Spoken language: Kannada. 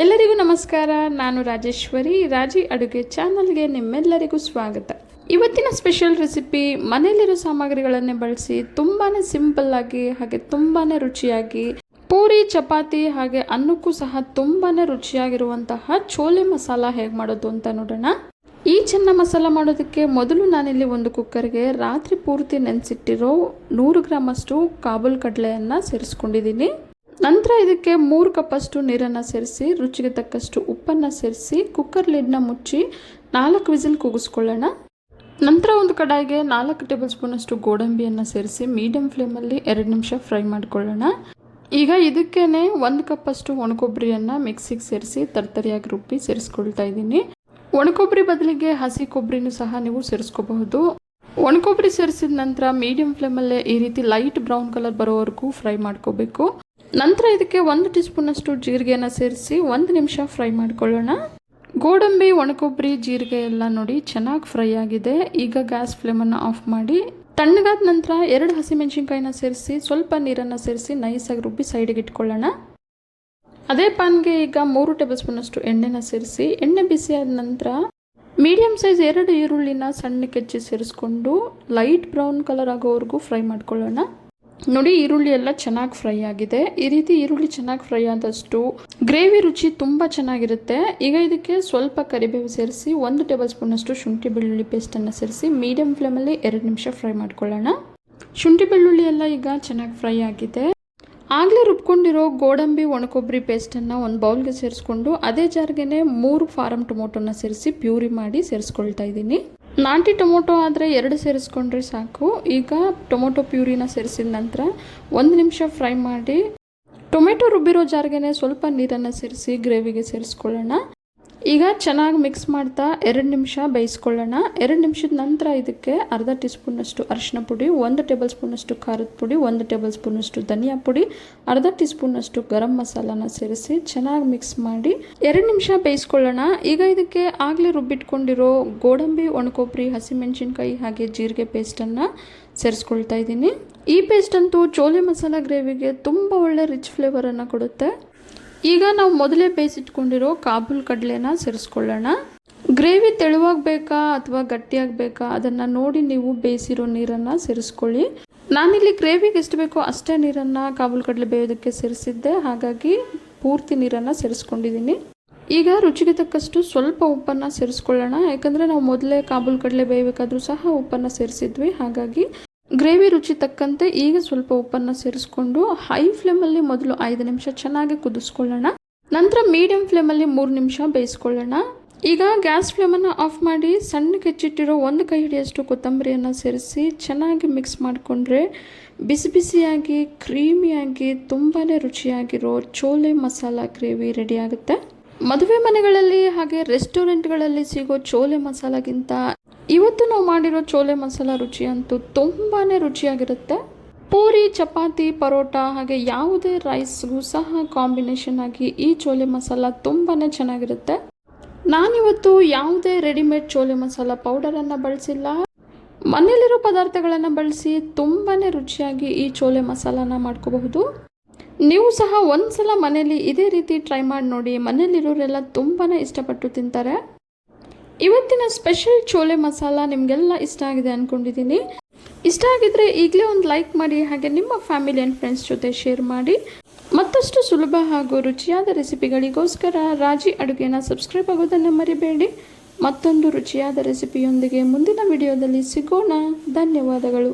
ಎಲ್ಲರಿಗೂ ನಮಸ್ಕಾರ. ನಾನು ರಾಜೇಶ್ವರಿ. ರಾಜಿ ಅಡುಗೆ ಚಾನಲ್ಗೆ ನಿಮ್ಮೆಲ್ಲರಿಗೂ ಸ್ವಾಗತ. ಇವತ್ತಿನ ಸ್ಪೆಷಲ್ ರೆಸಿಪಿ ಮನೆಯಲ್ಲಿರೋ ಸಾಮಗ್ರಿಗಳನ್ನೇ ಬಳಸಿ ತುಂಬಾ ಸಿಂಪಲ್ ಆಗಿ ಹಾಗೆ ತುಂಬಾ ರುಚಿಯಾಗಿ ಪೂರಿ, ಚಪಾತಿ ಹಾಗೆ ಅನ್ನಕ್ಕೂ ಸಹ ತುಂಬಾ ರುಚಿಯಾಗಿರುವಂತಹ ಚೋಲೆ ಮಸಾಲ ಹೇಗೆ ಮಾಡೋದು ಅಂತ ನೋಡೋಣ. ಈ ಚೆನ್ನ ಮಸಾಲ ಮಾಡೋದಕ್ಕೆ ಮೊದಲು ನಾನಿಲ್ಲಿ ಒಂದು ಕುಕ್ಕರ್ಗೆ ರಾತ್ರಿ ಪೂರ್ತಿ ನೆನೆಸಿಟ್ಟಿರೋ 100 ಗ್ರಾಮಷ್ಟು ಕಾಬೂಲ್ ಕಡಲೆಯನ್ನು ಸೇರಿಸ್ಕೊಂಡಿದ್ದೀನಿ. ನಂತರ ಇದಕ್ಕೆ 3 ಕಪ್ಪಷ್ಟು ನೀರನ್ನು ಸೇರಿಸಿ ರುಚಿಗೆ ತಕ್ಕಷ್ಟು ಉಪ್ಪನ್ನು ಸೇರಿಸಿ ಕುಕ್ಕರ್ ಲಿಡ್ನ ಮುಚ್ಚಿ 4 ವಿಸಿಲ್ ಕೂಗಿಸ್ಕೊಳ್ಳೋಣ. ನಂತರ ಒಂದು ಕಡಾಯಿಗೆ 4 ಟೇಬಲ್ ಸ್ಪೂನಷ್ಟು ಗೋಡಂಬಿಯನ್ನು ಸೇರಿಸಿ ಮೀಡಿಯಂ ಫ್ಲೇಮಲ್ಲಿ 2 ನಿಮಿಷ ಫ್ರೈ ಮಾಡ್ಕೊಳ್ಳೋಣ. ಈಗ ಇದಕ್ಕೇನೆ 1 ಕಪ್ಪಷ್ಟು ಒಣಕೊಬ್ಬರಿಯನ್ನು ಮಿಕ್ಸಿಗೆ ಸೇರಿಸಿ ತರ್ತರಿಯಾಗಿ ರುಬ್ಬಿ ಸೇರಿಸ್ಕೊಳ್ತಾ ಇದ್ದೀನಿ. ಒಣಕೊಬ್ಬರಿ ಬದಲಿಗೆ ಹಸಿ ಕೊಬ್ಬರಿನೂ ಸಹ ನೀವು ಸೇರಿಸ್ಕೋಬಹುದು. ಒಣಕೊಬ್ಬರಿ ಸೇರಿಸಿದ ನಂತರ ಮೀಡಿಯಂ ಫ್ಲೇಮಲ್ಲೇ ಈ ರೀತಿ ಲೈಟ್ ಬ್ರೌನ್ ಕಲರ್ ಬರೋವರೆಗೂ ಫ್ರೈ ಮಾಡ್ಕೋಬೇಕು. ನಂತರ ಇದಕ್ಕೆ 1 ಟೀ ಸ್ಪೂನಷ್ಟು ಜೀರಿಗೆಯನ್ನು ಸೇರಿಸಿ 1 ನಿಮಿಷ ಫ್ರೈ ಮಾಡ್ಕೊಳ್ಳೋಣ. ಗೋಡಂಬಿ, ಒಣಕೊಬ್ಬರಿ, ಜೀರಿಗೆ ಎಲ್ಲ ನೋಡಿ ಚೆನ್ನಾಗಿ ಫ್ರೈ ಆಗಿದೆ. ಈಗ ಗ್ಯಾಸ್ ಫ್ಲೇಮನ್ನು ಆಫ್ ಮಾಡಿ ತಣ್ಣಗಾದ ನಂತರ 2 ಹಸಿಮೆಣಸಿನ್ಕಾಯಿನ ಸೇರಿಸಿ ಸ್ವಲ್ಪ ನೀರನ್ನು ಸೇರಿಸಿ ನೈಸಾಗಿ ರುಬ್ಬಿ ಸೈಡಿಗೆ ಇಟ್ಕೊಳ್ಳೋಣ. ಅದೇ ಪ್ಯಾನ್ಗೆ ಈಗ 3 ಟೇಬಲ್ ಸ್ಪೂನಷ್ಟು ಎಣ್ಣೆನ ಸೇರಿಸಿ ಎಣ್ಣೆ ಬಿಸಿ ಆದ ನಂತರ ಮೀಡಿಯಂ ಸೈಜ್ 2 ಈರುಳ್ಳಿನ ಸಣ್ಣಕ್ಕೆ ಹೆಚ್ಚಿ ಸೇರಿಸ್ಕೊಂಡು ಲೈಟ್ ಬ್ರೌನ್ ಕಲರ್ ಆಗೋವರೆಗೂ ಫ್ರೈ ಮಾಡ್ಕೊಳ್ಳೋಣ. ನೋಡಿ, ಈರುಳ್ಳಿ ಎಲ್ಲ ಚೆನ್ನಾಗಿ ಫ್ರೈ ಆಗಿದೆ. ಈ ರೀತಿ ಈರುಳ್ಳಿ ಚೆನ್ನಾಗಿ ಫ್ರೈ ಆದಷ್ಟು ಗ್ರೇವಿ ರುಚಿ ತುಂಬ ಚೆನ್ನಾಗಿರುತ್ತೆ. ಈಗ ಇದಕ್ಕೆ ಸ್ವಲ್ಪ ಕರಿಬೇವು ಸೇರಿಸಿ 1 ಟೇಬಲ್ ಸ್ಪೂನಷ್ಟು ಶುಂಠಿ ಬೆಳ್ಳುಳ್ಳಿ ಪೇಸ್ಟನ್ನು ಸೇರಿಸಿ ಮೀಡಿಯಂ ಫ್ಲೇಮಲ್ಲಿ 2 ನಿಮಿಷ ಫ್ರೈ ಮಾಡ್ಕೊಳ್ಳೋಣ. ಶುಂಠಿ ಬೆಳ್ಳುಳ್ಳಿ ಎಲ್ಲ ಈಗ ಚೆನ್ನಾಗಿ ಫ್ರೈ ಆಗಿದೆ. ಆಗಲೇ ರುಬ್ಕೊಂಡಿರೋ ಗೋಡಂಬಿ, ಒಣಕೊಬ್ಬರಿ ಪೇಸ್ಟನ್ನು ಒಂದು ಬೌಲ್ಗೆ ಸೇರಿಸ್ಕೊಂಡು ಅದೇ ಜಾರ್ಗೆ 3 ಫಾರಮ್ ಟೊಮೊಟೊನ ಸೇರಿಸಿ ಪ್ಯೂರಿ ಮಾಡಿ ಸೇರಿಸ್ಕೊಳ್ತಾ ಇದ್ದೀನಿ. ನಾಟಿ ಟೊಮೊಟೊ ಆದರೆ 2 ಸೇರಿಸ್ಕೊಂಡ್ರೆ ಸಾಕು. ಈಗ ಟೊಮೊಟೊ ಪ್ಯೂರಿನ ಸೇರಿಸಿದ ನಂತರ 1 ನಿಮಿಷ ಫ್ರೈ ಮಾಡಿ ಟೊಮೆಟೊ ರುಬ್ಬಿರೋ ಜಾರ್ಗೆ ಸ್ವಲ್ಪ ನೀರನ್ನು ಸೇರಿಸಿ ಗ್ರೇವಿಗೆ ಸೇರಿಸ್ಕೊಳ್ಳೋಣ. ಈಗ ಚೆನ್ನಾಗಿ ಮಿಕ್ಸ್ ಮಾಡ್ತಾ 2 ನಿಮಿಷ ಬೇಯಿಸ್ಕೊಳ್ಳೋಣ. 2 ನಿಮಿಷದ ನಂತರ ಇದಕ್ಕೆ ಅರ್ಧ ಟೀ ಸ್ಪೂನಷ್ಟು ಅರಿಶಿನ ಪುಡಿ, 1 ಟೇಬಲ್ ಸ್ಪೂನಷ್ಟು ಖಾರದ ಪುಡಿ, 1 ಟೇಬಲ್ ಸ್ಪೂನಷ್ಟು ಧನಿಯಾ ಪುಡಿ, ಅರ್ಧ ಟೀ ಸ್ಪೂನಷ್ಟು ಗರಂ ಮಸಾಲಾನ ಸೇರಿಸಿ ಚೆನ್ನಾಗಿ ಮಿಕ್ಸ್ ಮಾಡಿ 2 ನಿಮಿಷ ಬೇಯಿಸ್ಕೊಳ್ಳೋಣ. ಈಗ ಇದಕ್ಕೆ ಆಗಲೇ ರುಬ್ಬಿಟ್ಕೊಂಡಿರೋ ಗೋಡಂಬಿ, ಒಣಕೊಬ್ಬರಿ, ಹಸಿಮೆಣಸಿನ್ಕಾಯಿ ಹಾಗೆ ಜೀರಿಗೆ ಪೇಸ್ಟನ್ನು ಸೇರಿಸ್ಕೊಳ್ತಾ ಇದ್ದೀನಿ. ಈ ಪೇಸ್ಟ್ ಅಂತೂ ಚೋಲೆ ಮಸಾಲ ಗ್ರೇವಿಗೆ ತುಂಬ ಒಳ್ಳೆ ರಿಚ್ ಫ್ಲೇವರನ್ನು ಕೊಡುತ್ತೆ. ಈಗ ನಾವು ಮೊದಲೇ ಬೇಯಿಸಿಟ್ಕೊಂಡಿರೋ ಕಾಬೂಲ್ ಕಡಲೆನ ಸೇರಿಸ್ಕೊಳ್ಳೋಣ. ಗ್ರೇವಿ ತೆಳುವಾಗಬೇಕಾ ಅಥವಾ ಗಟ್ಟಿಯಾಗಬೇಕಾ ಅದನ್ನು ನೋಡಿ ನೀವು ಬೇಯಿಸಿರೋ ನೀರನ್ನು ಸೇರಿಸ್ಕೊಳ್ಳಿ. ನಾನಿಲ್ಲಿ ಗ್ರೇವಿಗೆ ಎಷ್ಟು ಬೇಕೋ ಅಷ್ಟೇ ನೀರನ್ನು ಕಾಬೂಲ್ ಕಡಲೆ ಬೇಯೋದಕ್ಕೆ ಸೇರಿಸಿದ್ದೆ, ಹಾಗಾಗಿ ಪೂರ್ತಿ ನೀರನ್ನು ಸೇರಿಸ್ಕೊಂಡಿದ್ದೀನಿ. ಈಗ ರುಚಿಗೆ ತಕ್ಕಷ್ಟು ಸ್ವಲ್ಪ ಉಪ್ಪನ್ನು ಸೇರಿಸ್ಕೊಳ್ಳೋಣ. ಯಾಕಂದರೆ ನಾವು ಮೊದಲೇ ಕಾಬೂಲ್ ಕಡಲೆ ಬೇಯಬೇಕಾದ್ರೂ ಸಹ ಉಪ್ಪನ್ನು ಸೇರಿಸಿದ್ವಿ, ಹಾಗಾಗಿ ಗ್ರೇವಿ ರುಚಿ ತಕ್ಕಂತೆ ಈಗ ಸ್ವಲ್ಪ ಉಪ್ಪನ್ನು ಸೇರಿಸ್ಕೊಂಡು ಹೈ ಫ್ಲೇಮಲ್ಲಿ ಮೊದಲು 5 ನಿಮಿಷ ಚೆನ್ನಾಗಿ ಕುದಿಸ್ಕೊಳ್ಳೋಣ. ನಂತರ ಮೀಡಿಯಂ ಫ್ಲೇಮಲ್ಲಿ 3 ನಿಮಿಷ ಬೇಯಿಸ್ಕೊಳ್ಳೋಣ. ಈಗ ಗ್ಯಾಸ್ ಫ್ಲೇಮನ್ನು ಆಫ್ ಮಾಡಿ ಸಣ್ಣಗೆ ಹೆಚ್ಚಿಟ್ಟಿರೋ 1 ಕೈ ಹಿಡಿಯಷ್ಟು ಕೊತ್ತಂಬರಿಯನ್ನು ಸೇರಿಸಿ ಚೆನ್ನಾಗಿ ಮಿಕ್ಸ್ ಮಾಡಿಕೊಂಡ್ರೆ ಬಿಸಿ ಬಿಸಿಯಾಗಿ ಕ್ರೀಮಿಯಾಗಿ ತುಂಬಾ ರುಚಿಯಾಗಿರೋ ಚೋಲೆ ಮಸಾಲ ಗ್ರೇವಿ ರೆಡಿ ಆಗುತ್ತೆ. ಮದುವೆ ಮನೆಗಳಲ್ಲಿ ಹಾಗೆ ರೆಸ್ಟೋರೆಂಟ್ಗಳಲ್ಲಿ ಸಿಗೋ ಚೋಲೆ ಮಸಾಲಗಿಂತ ಇವತ್ತು ನಾವು ಮಾಡಿರೋ ಚೋಲೆ ಮಸಾಲ ರುಚಿ ಅಂತೂ ತುಂಬಾ ರುಚಿಯಾಗಿರುತ್ತೆ. ಪೂರಿ, ಚಪಾತಿ, ಪರೋಟ ಹಾಗೆ ಯಾವುದೇ ರೈಸ್ಗೂ ಸಹ ಕಾಂಬಿನೇಷನ್ ಆಗಿ ಈ ಚೋಲೆ ಮಸಾಲ ತುಂಬಾ ಚೆನ್ನಾಗಿರುತ್ತೆ. ನಾನಿವತ್ತು ಯಾವುದೇ ರೆಡಿಮೇಡ್ ಚೋಲೆ ಮಸಾಲ ಪೌಡರನ್ನು ಬಳಸಿಲ್ಲ. ಮನೆಯಲ್ಲಿರೋ ಪದಾರ್ಥಗಳನ್ನು ಬಳಸಿ ತುಂಬಾ ರುಚಿಯಾಗಿ ಈ ಚೋಲೆ ಮಸಾಲಾನ ಮಾಡ್ಕೋಬಹುದು. ನೀವು ಸಹ ಒಂದ್ಸಲ ಮನೆಯಲ್ಲಿ ಇದೇ ರೀತಿ ಟ್ರೈ ಮಾಡಿ ನೋಡಿ. ಮನೆಯಲ್ಲಿರೋರೆಲ್ಲ ತುಂಬಾ ಇಷ್ಟಪಟ್ಟು ತಿಂತಾರೆ. ಇವತ್ತಿನ ಸ್ಪೆಷಲ್ ಚೋಲೆ ಮಸಾಲ ನಿಮಗೆಲ್ಲ ಇಷ್ಟ ಆಗಿದೆ ಅಂದ್ಕೊಂಡಿದ್ದೀನಿ. ಇಷ್ಟ ಆಗಿದ್ರೆ ಈಗಲೇ ಒಂದು ಲೈಕ್ ಮಾಡಿ, ಹಾಗೆ ನಿಮ್ಮ ಫ್ಯಾಮಿಲಿ ಆ್ಯಂಡ್ ಫ್ರೆಂಡ್ಸ್ ಜೊತೆ ಶೇರ್ ಮಾಡಿ. ಮತ್ತಷ್ಟು ಸುಲಭ ಹಾಗೂ ರುಚಿಯಾದ ರೆಸಿಪಿಗಳಿಗೋಸ್ಕರ ರಾಜಿ ಅಡುಗೆನ ಸಬ್ಸ್ಕ್ರೈಬ್ ಆಗೋದನ್ನು ಮರಿಬೇಡಿ. ಮತ್ತೊಂದು ರುಚಿಯಾದ ರೆಸಿಪಿಯೊಂದಿಗೆ ಮುಂದಿನ ವಿಡಿಯೋದಲ್ಲಿ ಸಿಗೋಣ. ಧನ್ಯವಾದಗಳು.